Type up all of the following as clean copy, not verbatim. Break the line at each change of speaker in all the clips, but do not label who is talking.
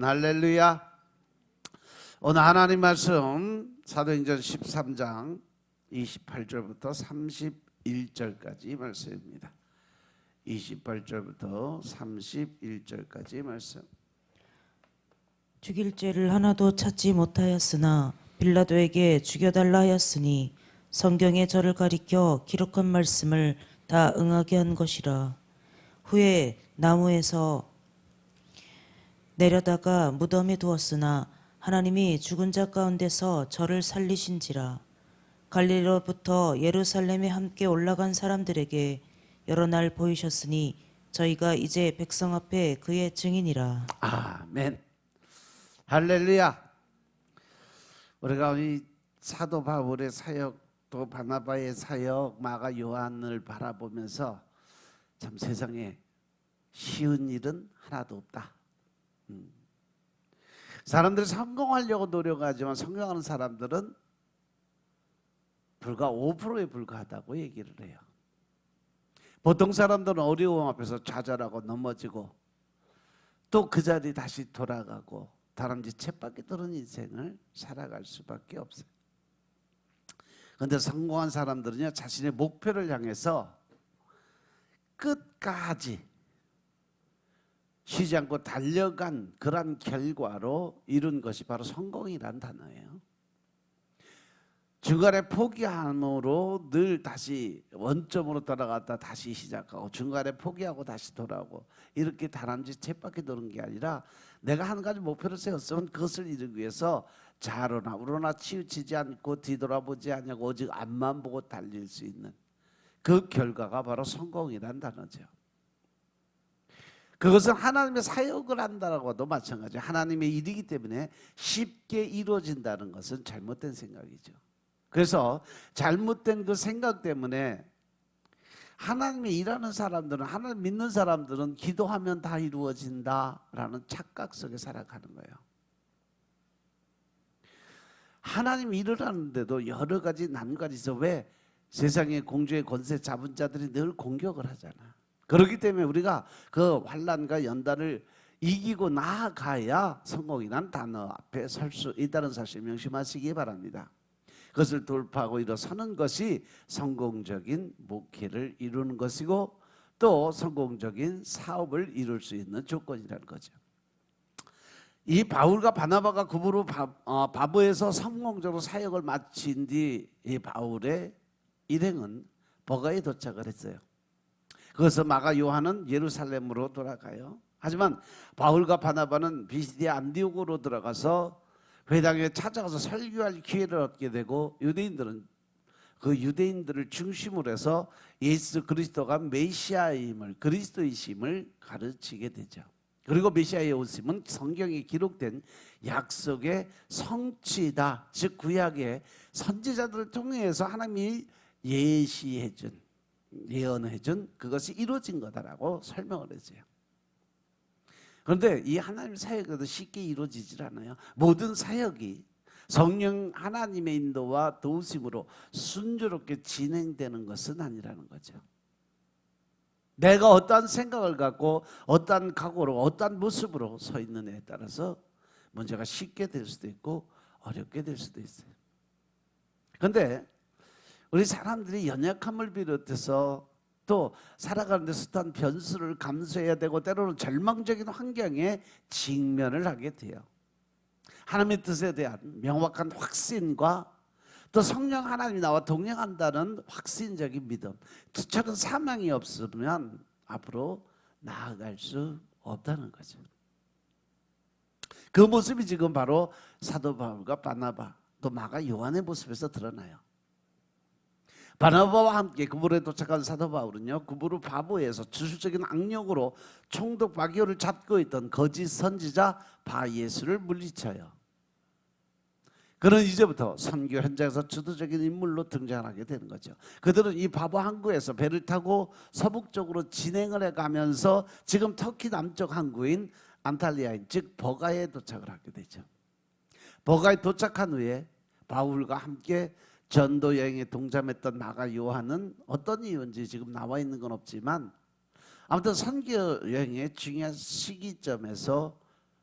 아멘. 할렐루야. 오늘 하나님 말씀 사도행전 13장 28절부터 31절까지 말씀입니다. 28절부터 31절까지 말씀.
죽일 죄를 하나도 찾지 못하였으나 빌라도에게 죽여달라 하였으니 성경에 저를 가리켜 기록한 말씀을 다 응하게 한 것이라. 후에 나무에서 내려다가 무덤에 두었으나 하나님이 죽은 자 가운데서 저를 살리신지라. 갈릴리로부터 예루살렘에 함께 올라간 사람들에게 여러 날 보이셨으니 저희가 이제 백성 앞에 그의 증인이라.
아멘. 할렐루야. 우리가 이 사도 바울의 사역 또 바나바의 사역 마가 요한을 바라보면서 참 세상에 쉬운 일은 하나도 없다. 사람들이 성공하려고 노력하지만 성공하는 사람들은 불과 5%에 불과하다고 얘기를 해요. 보통 사람들은 어려움 앞에서 좌절하고 넘어지고 또 그 자리 다시 돌아가고 다람쥐 쳇바퀴 도는 인생을 살아갈 수밖에 없어요. 그런데 성공한 사람들은요, 자신의 목표를 향해서 끝까지 쉬지 않고 달려간 그런 결과로 이룬 것이 바로 성공이란 단어예요. 중간에 포기함으로 늘 다시 원점으로 돌아갔다 다시 시작하고 중간에 포기하고 다시 돌아오고 이렇게 다람쥐 쳇바퀴 도는 게 아니라 내가 한 가지 목표를 세웠으면 그것을 이루기 위해서 좌로나 우로나 치우치지 않고 뒤돌아보지 않고 오직 앞만 보고 달릴 수 있는 그 결과가 바로 성공이란 단어죠. 그것은 하나님의 사역을 한다라고도 마찬가지예요. 하나님의 일이기 때문에 쉽게 이루어진다는 것은 잘못된 생각이죠. 그래서 잘못된 그 생각 때문에 하나님의 일하는 사람들은, 하나님 믿는 사람들은 기도하면 다 이루어진다라는 착각 속에 살아가는 거예요. 하나님 일을 하는데도 여러 가지 난관이 있어. 왜? 세상의 공주의 권세 잡은 자들이 늘 공격을 하잖아. 그렇기 때문에 우리가 그 환난과 연단을 이기고 나아가야 성공이란 단어 앞에 설 수 있다는 사실 명심하시기 바랍니다. 그것을 돌파하고 일어서는 것이 성공적인 목회를 이루는 것이고 또 성공적인 사업을 이룰 수 있는 조건이라는 거죠. 이 바울과 바나바가 구부로 바보에서 성공적으로 사역을 마친 뒤 이 바울의 일행은 버가에 도착을 했어요. 그래서 마가 요한은 예루살렘으로 돌아가요. 하지만 바울과 바나바는 비시디아 안디옥으로 들어가서 회당에 찾아가서 설교할 기회를 얻게 되고 유대인들은 그 유대인들을 중심으로 해서 예수 그리스도가 메시아임을, 그리스도이심을 가르치게 되죠. 그리고 메시아의 오심은 성경에 기록된 약속의 성취다. 즉 구약의 선지자들을 통해서 하나님이 예시해준, 예언해준 그것이 이루어진 거다라고 설명을 했어요. 그런데 이 하나님의 사역도 쉽게 이루어지질 않아요. 모든 사역이 성령 하나님의 인도와 도우심으로 순조롭게 진행되는 것은 아니라는 거죠. 내가 어떠한 생각을 갖고 어떠한 각오로 어떠한 모습으로 서 있느냐에 따라서 문제가 쉽게 될 수도 있고 어렵게 될 수도 있어요. 그런데 우리 사람들이 연약함을 비롯해서 또 살아가는 데서 어떤 변수를 감수해야 되고 때로는 절망적인 환경에 직면을 하게 돼요. 하나님의 뜻에 대한 명확한 확신과 또 성령 하나님이 나와 동행한다는 확신적인 믿음, 두차는 사명이 없으면 앞으로 나아갈 수 없다는 거죠. 그 모습이 지금 바로 사도 바울과 바나바 또 마가 요한의 모습에서 드러나요. 바나바와 함께 구부로에 도착한 사도 바울은요, 구부로 바보에서 주술적인 악령으로 총독 바기오를 잡고 있던 거짓 선지자 바예수를 물리쳐요. 그는 이제부터 선교 현장에서 주도적인 인물로 등장하게 되는 거죠. 그들은 이 바보 항구에서 배를 타고 서북쪽으로 진행을 해가면서 지금 터키 남쪽 항구인 안탈리아인 즉 버가에 도착을 하게 되죠. 버가에 도착한 후에 바울과 함께 전도 여행에 동참했던 마가 요한은 어떤 이유인지 지금 나와 있는 건 없지만 아무튼 선교 여행의 중요한 시기점에서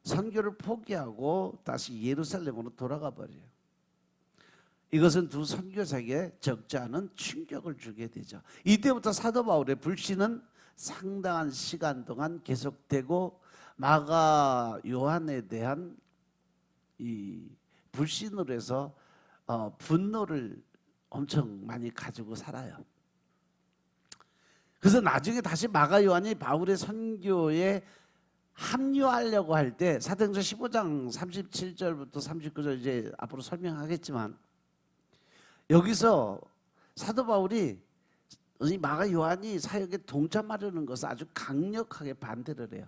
선교를 포기하고 다시 예루살렘으로 돌아가 버려요. 이것은 두 선교사에게 적지 않은 충격을 주게 되죠. 이때부터 사도 바울의 불신은 상당한 시간 동안 계속되고 마가 요한에 대한 이 불신으로 해서 분노를 엄청 많이 가지고 살아요. 그래서 나중에 다시 마가 요한이 바울의 선교에 합류하려고 할 때 사도행전 15장 37절부터 39절 이제 앞으로 설명하겠지만 여기서 사도 바울이 이 마가 요한이 사역에 동참하려는 것을 아주 강력하게 반대를 해요.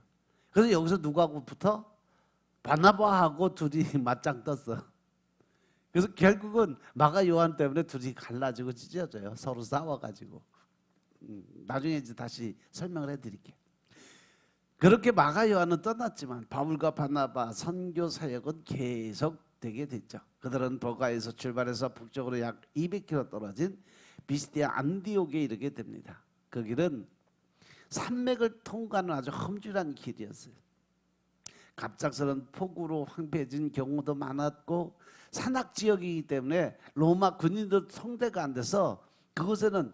그래서 여기서 누구하고부터 바나바하고 둘이 맞짱 떴어. 그래서 결국은 마가 요한 때문에 둘이 갈라지고 찢어져요. 서로 싸워가지고. 나중에 이제 다시 설명을 해드릴게요. 그렇게 마가 요한은 떠났지만 바울과 바나바 선교 사역은 계속 되게 됐죠. 그들은 버가에서 출발해서 북쪽으로 약 200km 떨어진 비시디아 안디옥에 이르게 됩니다. 그 길은 산맥을 통과하는 아주 험준한 길이었어요. 갑작스런 폭우로 황폐해진 경우도 많았고 산악 지역이기 때문에 로마 군인들 통제가 안 돼서 그곳에는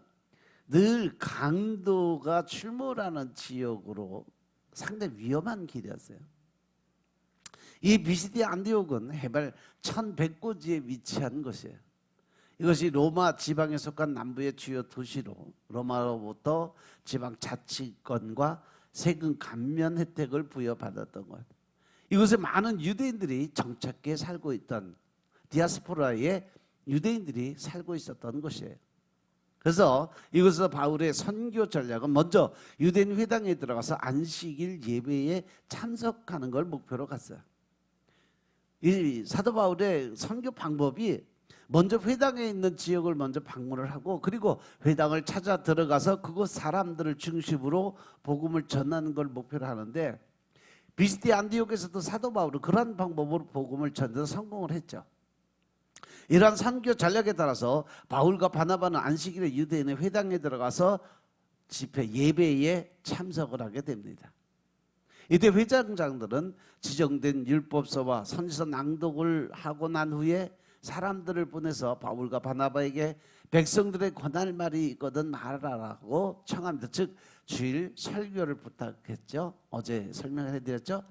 늘 강도가 출몰하는 지역으로 상당히 위험한 길이었어요. 이 비시디아 안디옥은 해발 1100고지에 위치한 곳이에요. 이것이 로마 지방에 속한 남부의 주요 도시로 로마로부터 지방 자치권과 세금 감면 혜택을 부여받았던 것. 이곳에 많은 유대인들이 정착해 살고 있던 디아스포라의 유대인들이 살고 있었던 곳이에요. 그래서 이곳에서 바울의 선교 전략은 먼저 유대인 회당에 들어가서 안식일 예배에 참석하는 걸 목표로 갔어요. 이 사도 바울의 선교 방법이 먼저 회당에 있는 지역을 먼저 방문을 하고 그리고 회당을 찾아 들어가서 그곳 사람들을 중심으로 복음을 전하는 걸 목표로 하는데 비시디아 안디옥에서도 사도 바울은 그러한 방법으로 복음을 전해서 성공을 했죠. 이러한 선교 전략에 따라서 바울과 바나바는 안식일에 유대인의 회당에 들어가서 집회 예배에 참석을 하게 됩니다. 이때 회장장들은 지정된 율법서와 선지서 낭독을 하고 난 후에 사람들을 보내서 바울과 바나바에게 백성들의 권할 말이 있거든 말하라고 청합니다. 즉 주일 설교를 부탁했죠. 어제 설명해드렸죠.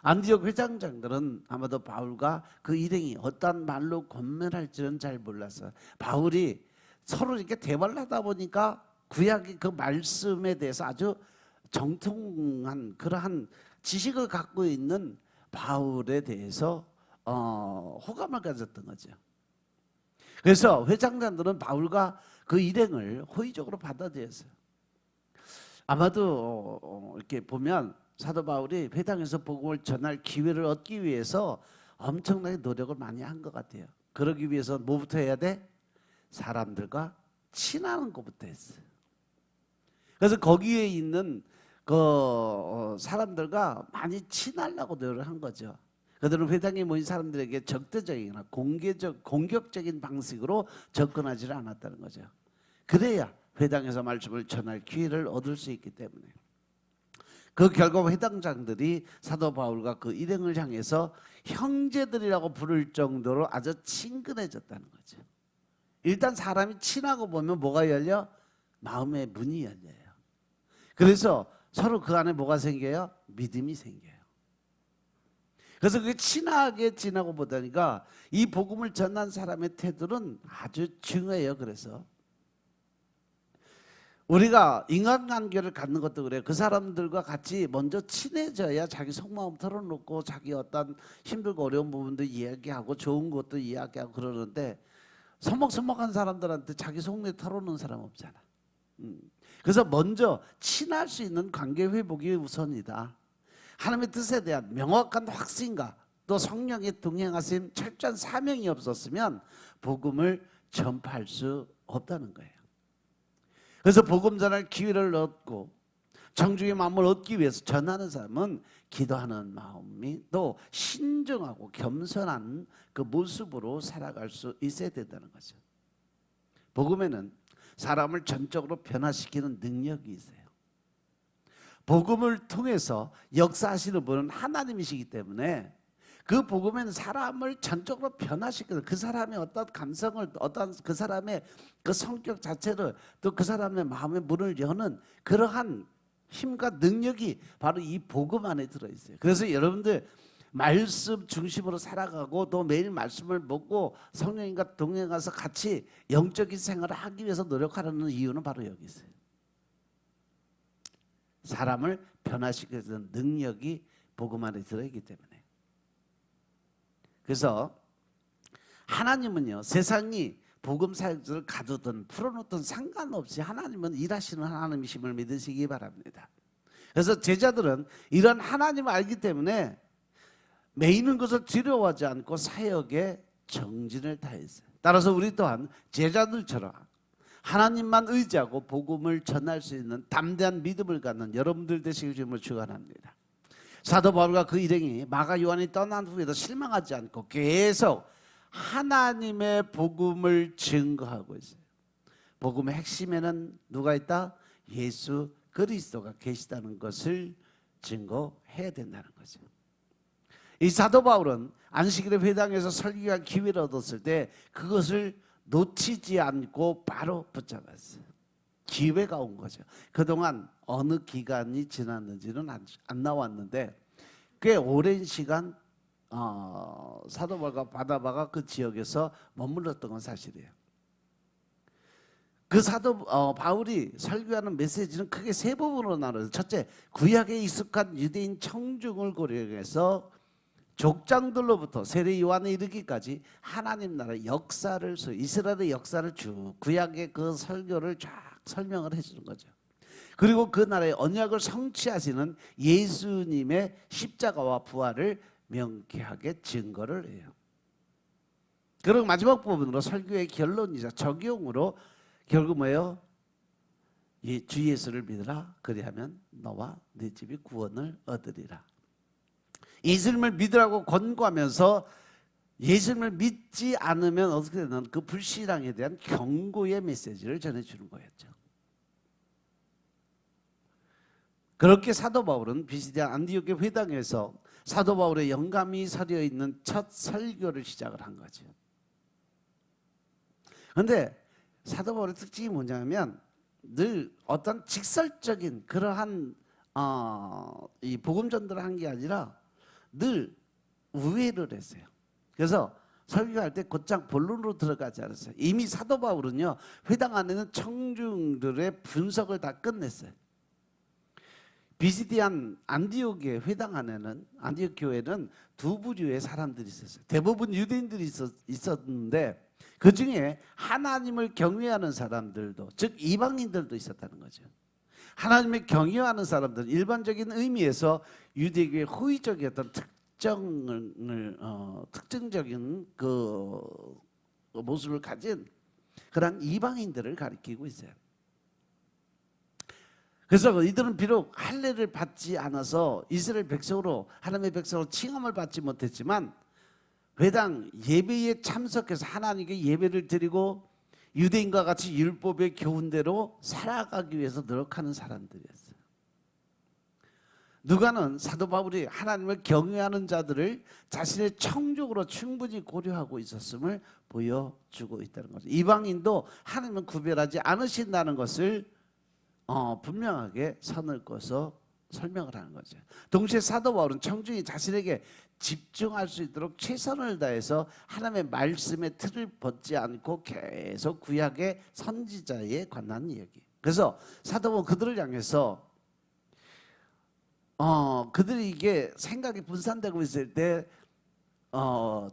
안디옥 회장장들은 아마도 바울과 그 일행이 어떤 말로 권면할지는 잘 몰랐어요. 바울이 서로 이렇게 대화를 하다 보니까 구약의 그 말씀에 대해서 아주 정통한 그러한 지식을 갖고 있는 바울에 대해서 호감을 가졌던 거죠. 그래서 회장장들은 바울과 그 일행을 호의적으로 받아들였어요. 아마도 이렇게 보면 사도 바울이 회당에서 복음을 전할 기회를 얻기 위해서 엄청나게 노력을 많이 한 것 같아요. 그러기 위해서 뭐부터 해야 돼? 사람들과 친하는 것부터 했어요. 그래서 거기에 있는 그 사람들과 많이 친하려고 노력을 한 거죠. 그들은 회당에 모인 사람들에게 적대적이거나 공격적인 방식으로 접근하지 않았다는 거죠. 그래야 회당에서 말씀을 전할 기회를 얻을 수 있기 때문에. 그 결과 회당장들이 사도 바울과 그 일행을 향해서 형제들이라고 부를 정도로 아주 친근해졌다는 거죠. 일단 사람이 친하고 보면 뭐가 열려? 마음의 문이 열려요. 그래서 서로 그 안에 뭐가 생겨요? 믿음이 생겨요. 그래서 그게 친하게 지나고 보다니까 이 복음을 전한 사람의 태도는 아주 중요해요. 그래서 우리가 인간관계를 갖는 것도 그래요. 그 사람들과 같이 먼저 친해져야 자기 속마음 털어놓고 자기 어떤 힘들고 어려운 부분도 이야기하고 좋은 것도 이야기하고 그러는데 서먹서먹한 사람들한테 자기 속내 털어놓는 사람 없잖아. 그래서 먼저 친할 수 있는 관계 회복이 우선이다. 하나님의 뜻에 대한 명확한 확신과 또 성령의 동행하심 철저한 사명이 없었으면 복음을 전파할 수 없다는 거예요. 그래서 복음 전할 기회를 얻고 정중의 마음을 얻기 위해서 전하는 사람은 기도하는 마음이 또 신중하고 겸손한 그 모습으로 살아갈 수 있어야 된다는 거죠. 복음에는 사람을 전적으로 변화시키는 능력이 있어요. 복음을 통해서 역사하시는 분은 하나님이시기 때문에 그 복음에는 사람을 전적으로 변화시키는 그 사람의 어떤 감성을 어떤 그 사람의 그 성격 자체를 또 그 사람의 마음의 문을 여는 그러한 힘과 능력이 바로 이 복음 안에 들어있어요. 그래서 여러분들 말씀 중심으로 살아가고 또 매일 말씀을 먹고 성령님과 동행해서 같이 영적인 생활을 하기 위해서 노력하는 이유는 바로 여기 있어요. 사람을 변화시키는 능력이 복음 안에 들어있기 때문에. 그래서 하나님은요, 세상이 복음 사역자를 가두든 풀어놓든 상관없이 하나님은 일하시는 하나님이심을 믿으시기 바랍니다. 그래서 제자들은 이런 하나님을 알기 때문에 매이는 것을 두려워하지 않고 사역에 정진을 다했어요. 따라서 우리 또한 제자들처럼 하나님만 의지하고 복음을 전할 수 있는 담대한 믿음을 갖는 여러분들 되시길 주님을 축원합니다. 사도 바울과 그 일행이 마가 요한이 떠난 후에도 실망하지 않고 계속 하나님의 복음을 증거하고 있어요. 복음의 핵심에는 누가 있다? 예수 그리스도가 계시다는 것을 증거해야 된다는 거죠. 이 사도 바울은 안식일의 회당에서 설교할 기회를 얻었을 때 그것을 놓치지 않고 바로 붙잡았어요. 기회가 온 거죠. 그동안 어느 기간이 지났는지는 안 나왔는데 꽤 오랜 시간 사도 바울과 바나바가 그 지역에서 머물렀던 건 사실이에요. 그 사도 바울이 설교하는 메시지는 크게 세 부분으로 나눠요. 첫째, 구약에 익숙한 유대인 청중을 고려해서 족장들로부터 세례 요한에 이르기까지 하나님 나라의 역사를 이스라엘의 역사를 쭉 구약의 그 설교를 쫙 설명을 해주는 거죠. 그리고 그 나라의 언약을 성취하시는 예수님의 십자가와 부활을 명쾌하게 증거를 해요. 그리고 마지막 부분으로 설교의 결론이자 적용으로 결국 뭐예요? 주 예수를 믿으라. 그리하면 너와 네 집이 구원을 얻으리라. 예수님을 믿으라고 권고하면서 예수님을 믿지 않으면 어떻게 되는 그 불신앙에 대한 경고의 메시지를 전해주는 거였죠. 그렇게 사도 바울은 비시디아 안디옥의 회당에서 사도 바울의 영감이 서려 있는 첫 설교를 시작을 한 거죠. 그런데 사도 바울의 특징이 뭐냐면 늘 어떤 직설적인 그러한 이 복음 전도를 한 게 아니라 늘 우회를 했어요. 그래서 설교할 때 곧장 본론으로 들어가지 않았어요. 이미 사도 바울은요, 회당 안에는 청중들의 분석을 다 끝냈어요. 비시디안 안디옥의 회당 안에는 안디옥 교회는 두 부류의 사람들이 있었어요. 대부분 유대인들이 있었는데 그 중에 하나님을 경외하는 사람들도, 즉 이방인들도 있었다는 거죠. 하나님을 경외하는 사람들은 일반적인 의미에서 유대교의 호의적이었던 특징적인 그 모습을 가진 그런 이방인들을 가리키고 있어요. 그래서 이들은 비록 할례를 받지 않아서 이스라엘 백성으로 하나님의 백성으로 칭함을 받지 못했지만 회당 예배에 참석해서 하나님께 예배를 드리고 유대인과 같이 율법의 교훈대로 살아가기 위해서 노력하는 사람들이었어요. 누가는 사도 바울이 하나님을 경외하는 자들을 자신의 청족으로 충분히 고려하고 있었음을 보여주고 있다는 거죠. 이방인도 하나님은 구별하지 않으신다는 것을 분명하게 선을 그어서 설명을 하는 거죠. 동시에 사도 바울은 청중이 자신에게 집중할 수 있도록 최선을 다해서 하나님의 말씀의 틀을 벗지 않고 계속 구약의 선지자에 관한 이야기. 그래서 사도 바울은 그들을 향해서 그들이 이게 생각이 분산되고 있을 때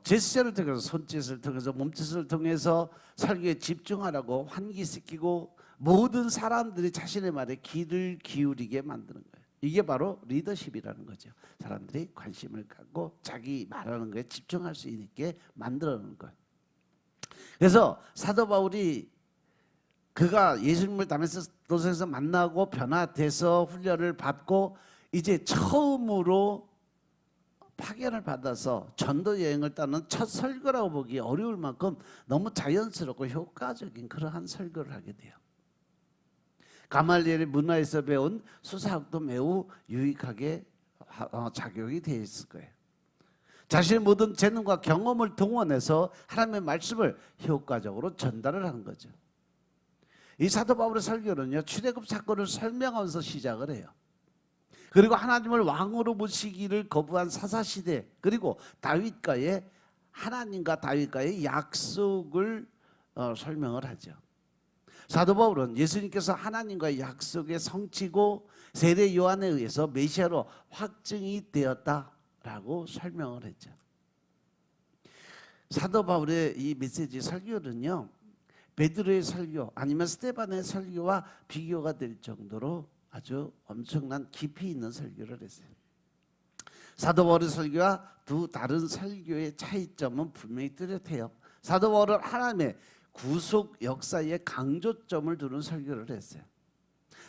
제스처를 통해서 손짓을 통해서 몸짓을 통해서 설교에 집중하라고 환기시키고 모든 사람들이 자신의 말에 귀를 기울이게 만드는 거예요. 이게 바로 리더십이라는 거죠. 사람들이 관심을 갖고 자기 말하는 거에 집중할 수 있게 만들어놓는 거예요. 그래서 사도 바울이 그가 예수님을 다메섹에서 만나고 변화돼서 훈련을 받고 이제 처음으로 파견을 받아서 전도 여행을 따는 첫 설교라고 보기 어려울 만큼 너무 자연스럽고 효과적인 그러한 설교를 하게 돼요. 가말리엘의 문화에서 배운 수사학도 매우 유익하게 작용이 되어 있을 거예요. 자신의 모든 재능과 경험을 동원해서 하나님의 말씀을 효과적으로 전달을 하는 거죠. 이 사도 바울의 설교는요, 출애굽 사건을 설명하면서 시작을 해요. 그리고 하나님을 왕으로 모시기를 거부한 사사시대, 그리고 다윗과의 하나님과 다윗과의 약속을 설명을 하죠. 사도 바울은 예수님께서 하나님과의 약속의 성취고 세례 요한에 의해서 메시아로 확증이 되었다라고 설명을 했죠. 사도 바울의 이 메시지 설교는요, 베드로의 설교 아니면 스데반의 설교와 비교가 될 정도로 아주 엄청난 깊이 있는 설교를 했어요. 사도 바울의 설교와 두 다른 설교의 차이점은 분명히 뚜렷해요. 사도 바울은 하나님의 구속 역사에 강조점을 두는 설교를 했어요.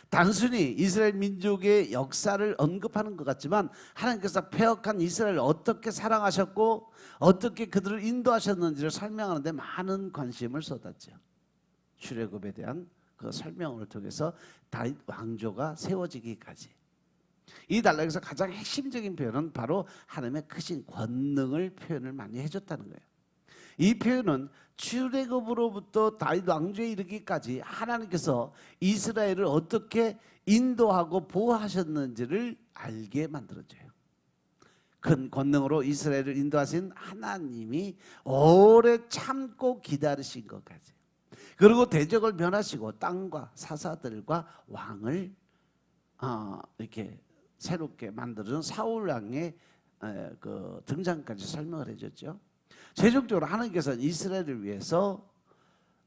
단순히 이스라엘 민족의 역사를 언급하는 것 같지만 하나님께서 패역한 이스라엘을 어떻게 사랑하셨고 어떻게 그들을 인도하셨는지를 설명하는 데 많은 관심을 쏟았죠. 출애굽에 대한 그 설명을 통해서 다윗 왕조가 세워지기까지. 이 단락에서 가장 핵심적인 표현은 바로 하나님의 크신 권능을 표현을 많이 해줬다는 거예요. 이 표현은 출애굽으로부터 다윗 왕조에 이르기까지 하나님께서 이스라엘을 어떻게 인도하고 보호하셨는지를 알게 만들어줘요. 큰 권능으로 이스라엘을 인도하신 하나님이 오래 참고 기다리신 것까지, 그리고 대적을 면하시고 땅과 사사들과 왕을 이렇게 새롭게 만드는 사울 왕의 그 등장까지 설명을 해줬죠. 최종적으로 하나님께서는 이스라엘을 위해서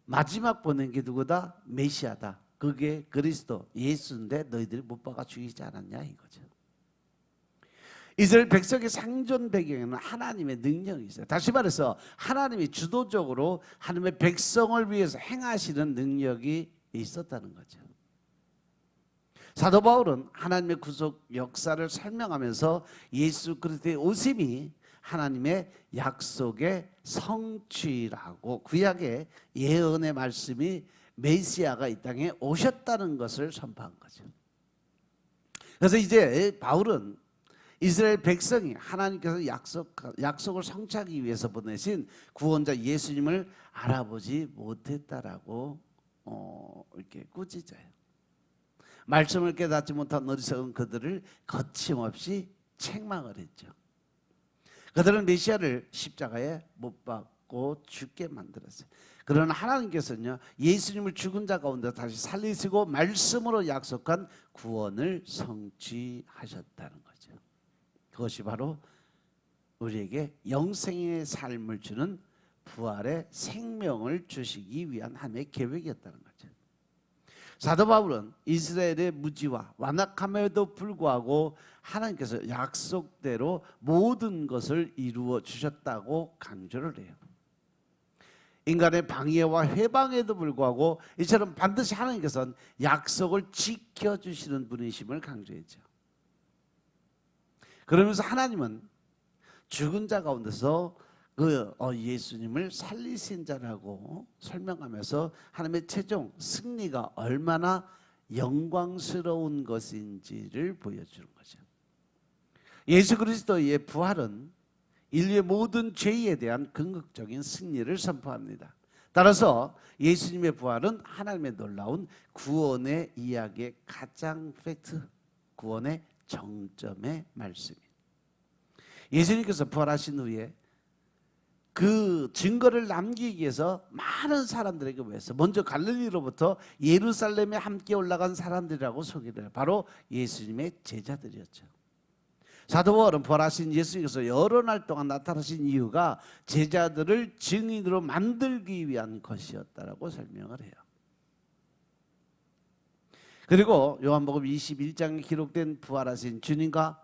마지막 보낸 게 누구다? 메시아다. 그게 그리스도 예수인데 너희들이 못 박아 죽이지 않았냐 이거죠. 이스라엘 백성의 상존 배경에는 하나님의 능력이 있어요. 다시 말해서 하나님이 주도적으로 하나님의 백성을 위해서 행하시는 능력이 있었다는 거죠. 사도 바울은 하나님의 구속 역사를 설명하면서 예수 그리스도의 오심이 하나님의 약속의 성취라고, 구약의 예언의 말씀이 메시아가 이 땅에 오셨다는 것을 선포한 거죠. 그래서 이제 바울은 이스라엘 백성이 하나님께서 약속을 성취하기 위해서 보내신 구원자 예수님을 알아보지 못했다라고 이렇게 꾸짖어요. 말씀을 깨닫지 못한 어리석은 그들을 거침없이 책망을 했죠. 그들은 메시아를 십자가에 못 박고 죽게 만들었어요. 그러나 하나님께서는요, 예수님을 죽은 자 가운데 다시 살리시고 말씀으로 약속한 구원을 성취하셨다는 거죠. 그것이 바로 우리에게 영생의 삶을 주는 부활의 생명을 주시기 위한 하나님의 계획이었다는 거죠. 사도 바울은 이스라엘의 무지와 완악함에도 불구하고 하나님께서 약속대로 모든 것을 이루어 주셨다고 강조를 해요. 인간의 방해와 회방에도 불구하고 이처럼 반드시 하나님께서는 약속을 지켜주시는 분이심을 강조했죠. 그러면서 하나님은 죽은 자 가운데서 예수님을 살리신 자라고 설명하면서 하나님의 최종 승리가 얼마나 영광스러운 것인지를 보여주는 거죠. 예수 그리스도의 부활은 인류의 모든 죄에 대한 궁극적인 승리를 선포합니다. 따라서 예수님의 부활은 하나님의 놀라운 구원의 이야기의 가장 팩트, 구원의 정점의 말씀입니다. 예수님께서 부활하신 후에 그 증거를 남기기 위해서 많은 사람들에게 모였어요. 먼저 갈릴리로부터 예루살렘에 함께 올라간 사람들이라고 소개를 해요. 바로 예수님의 제자들이었죠. 사도 바울은 부활하신 예수님께서 여러 날 동안 나타나신 이유가 제자들을 증인으로 만들기 위한 것이었다라고 설명을 해요. 그리고 요한복음 21장에 기록된 부활하신 주님과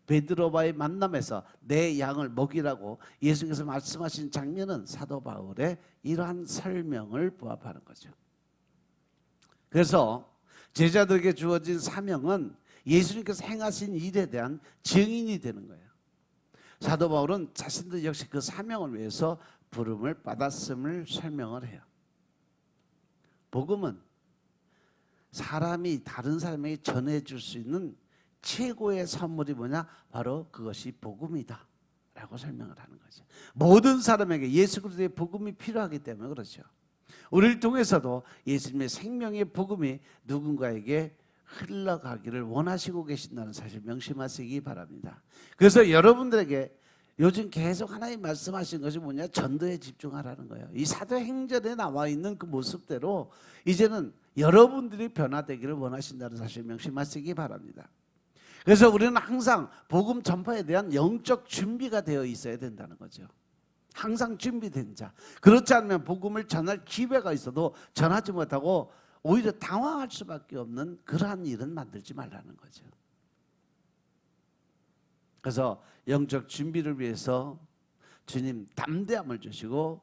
베드로와의 만남에서 내 양을 먹이라고 예수님께서 말씀하신 장면은 사도 바울의 이러한 설명을 부합하는 거죠. 그래서 제자들에게 주어진 사명은 예수님께서 행하신 일에 대한 증인이 되는 거예요. 사도 바울은 자신도 역시 그 사명을 위해서 부름을 받았음을 설명을 해요. 복음은 사람이 다른 사람에게 전해줄 수 있는 최고의 선물이 뭐냐? 바로 그것이 복음이다 라고 설명을 하는 거죠. 모든 사람에게 예수 그리스도의 복음이 필요하기 때문에 그렇죠. 우리를 통해서도 예수님의 생명의 복음이 누군가에게 흘러가기를 원하시고 계신다는 사실 명심하시기 바랍니다. 그래서 여러분들에게 요즘 계속 하나님 말씀하신 것이 뭐냐? 전도에 집중하라는 거예요. 이 사도행전에 나와 있는 그 모습대로 이제는 여러분들이 변화되기를 원하신다는 사실 명심하시기 바랍니다. 그래서 우리는 항상 복음 전파에 대한 영적 준비가 되어 있어야 된다는 거죠. 항상 준비된 자. 그렇지 않으면 복음을 전할 기회가 있어도 전하지 못하고 오히려 당황할 수밖에 없는 그러한 일은 만들지 말라는 거죠. 그래서 영적 준비를 위해서 주님 담대함을 주시고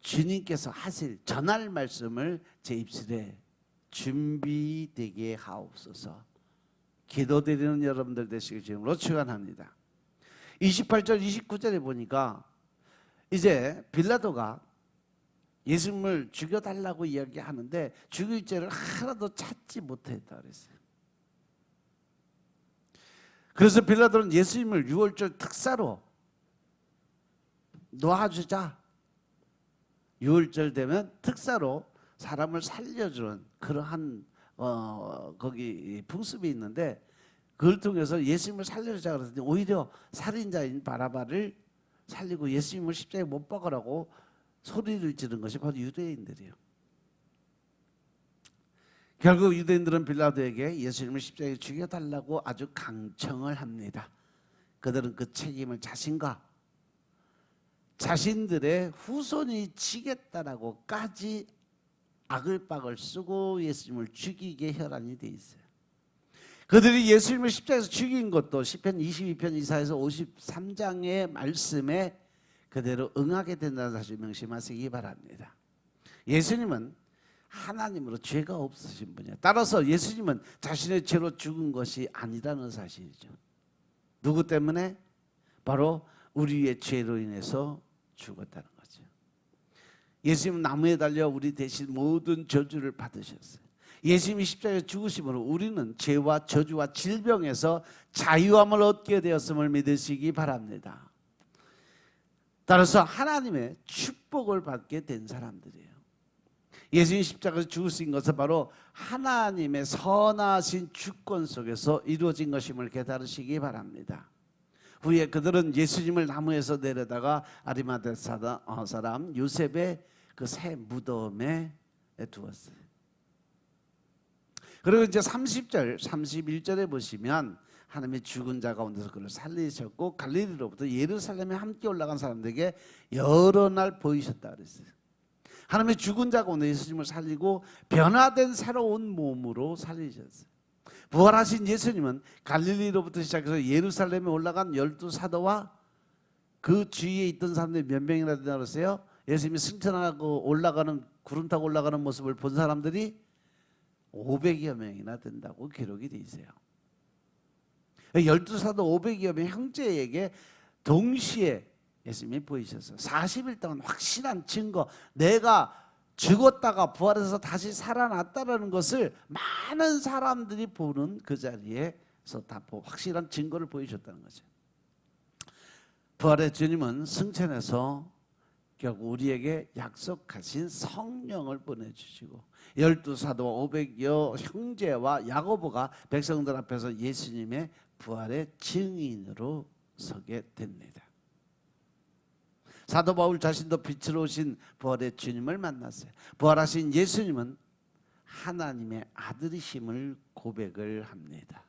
주님께서 하실 전할 말씀을 제 입술에 준비되게 하옵소서. 기도드리는 여러분들 되시길 주님으로 축원합니다. 28절 29절에 보니까 이제 빌라도가 예수님을 죽여달라고 이야기하는데 죽일 죄를 하나도 찾지 못했다 그랬어요. 그래서 빌라도는 예수님을 유월절 특사로 놓아주자. 유월절 되면 특사로 사람을 살려주는 그러한 거기 풍습이 있는데 그걸 통해서 예수님을 살려주자 그랬더니 오히려 살인자인 바라바를 살리고 예수님을 십자가에 못 박으라고 소리를 지른 것이 바로 유대인들이에요. 결국 유대인들은 빌라도에게 예수님을 십자가에 죽여달라고 아주 강청을 합니다. 그들은 그 책임을 자신과 자신들의 후손이 지겠다라고까지 아글박을 쓰고 예수님을 죽이게 혈안이 돼 있어요. 그들이 예수님을 십자가에서 죽인 것도 시편 22편 이사에서 53장의 말씀에 그대로 응하게 된다는 사실 명심하시기 바랍니다. 예수님은 하나님으로 죄가 없으신 분이에요. 따라서 예수님은 자신의 죄로 죽은 것이 아니라는 사실이죠. 누구 때문에? 바로 우리의 죄로 인해서 죽었다는 거죠. 예수님은 나무에 달려 우리 대신 모든 저주를 받으셨어요. 예수님이 십자가에 죽으심으로 우리는 죄와 저주와 질병에서 자유함을 얻게 되었음을 믿으시기 바랍니다. 따라서 하나님의 축복을 받게 된 사람들이에요. 예수님 십자가에서 죽으신 것은 바로 하나님의 선하신 주권 속에서 이루어진 것임을 깨달으시기 바랍니다. 후에 그들은 예수님을 나무에서 내려다가 아리마대 사람 요셉의 그 새 무덤에 두었어요. 그리고 이제 30절, 31절에 보시면 하나님의 죽은 자 가운데서 그를 살리셨고 갈릴리로부터 예루살렘에 함께 올라간 사람들에게 여러 날 보이셨다 그랬어요. 하나님의 죽은 자 가운데 예수님을 살리고 변화된 새로운 몸으로 살리셨어요. 부활하신 예수님은 갈릴리로부터 시작해서 예루살렘에 올라간 12사도와 그 주위에 있던 사람들이 몇 명이나 된다고 그랬어요? 예수님이 승천하고 올라가는 구름 타고 올라가는 모습을 본 사람들이 500여 명이나 된다고 기록이 돼 있어요. 12사도 500여 명 형제에게 동시에 예수님이 보이셨어요. 40일 동안 확실한 증거, 내가 죽었다가 부활해서 다시 살아났다는 것을 많은 사람들이 보는 그 자리에서 다 확실한 증거를 보이셨다는 거죠. 부활의 주님은 승천해서 결국 우리에게 약속하신 성령을 보내주시고 12사도와 500여 형제와 야고보가 백성들 앞에서 예수님의 부활의 증인으로 서게 됩니다. 사도 바울 자신도 빛으로 오신 부활의 주님을 만났어요. 부활하신 예수님은 하나님의 아들이심을 고백을 합니다.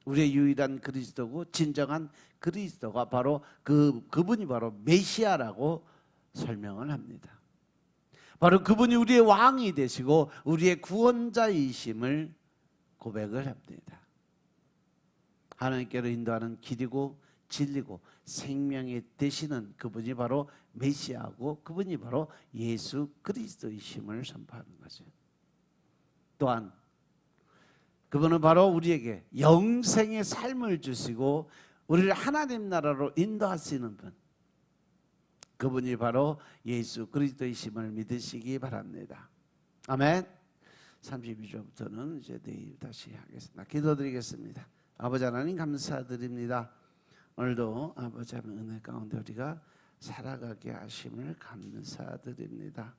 우리의 유일한 그리스도고 진정한 그리스도가 바로 그분이 바로 메시아라고 설명을 합니다. 바로 그분이 우리의 왕이 되시고 우리의 구원자이심을 고백을 합니다. 하나님께로 인도하는 길이고 진리고 생명이 되시는 그분이 바로 메시아고 그분이 바로 예수 그리스도이심을 선포하는 거죠. 또한 그분은 바로 우리에게 영생의 삶을 주시고 우리를 하나님 나라로 인도하시는 분, 그분이 바로 예수 그리스도이심을 믿으시기 바랍니다. 아멘. 32절부터는 이제 내일 다시 하겠습니다. 기도드리겠습니다. 아버지 하나님 감사드립니다. 오늘도 아버지 하나님 은혜 가운데 우리가 살아가게 하심을 감사드립니다.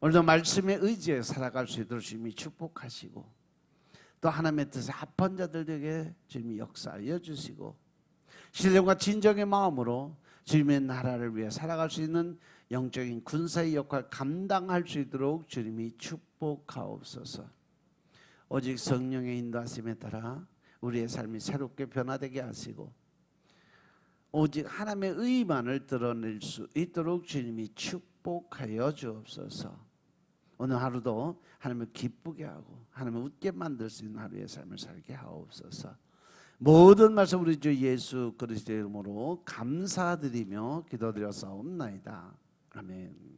오늘도 말씀에 의지해 살아갈 수 있도록 주님이 축복하시고 또 하나님의 뜻에 합한 자들에게 주님이 역사하여 주시고 신령과 진정의 마음으로 주님의 나라를 위해 살아갈 수 있는 영적인 군사의 역할 감당할 수 있도록 주님이 축복하옵소서. 오직 성령의 인도하심에 따라 우리의 삶이 새롭게 변화되게 하시고 오직 하나님의 의만을 드러낼 수 있도록 주님이 축복하여 주옵소서. 오늘 하루도 하나님을 기쁘게 하고 하나님을 웃게 만들 수 있는 하루의 삶을 살게 하옵소서. 모든 말씀 우리 주 예수 그리스도의 이름으로 감사드리며 기도드렸사옵나이다. 아멘.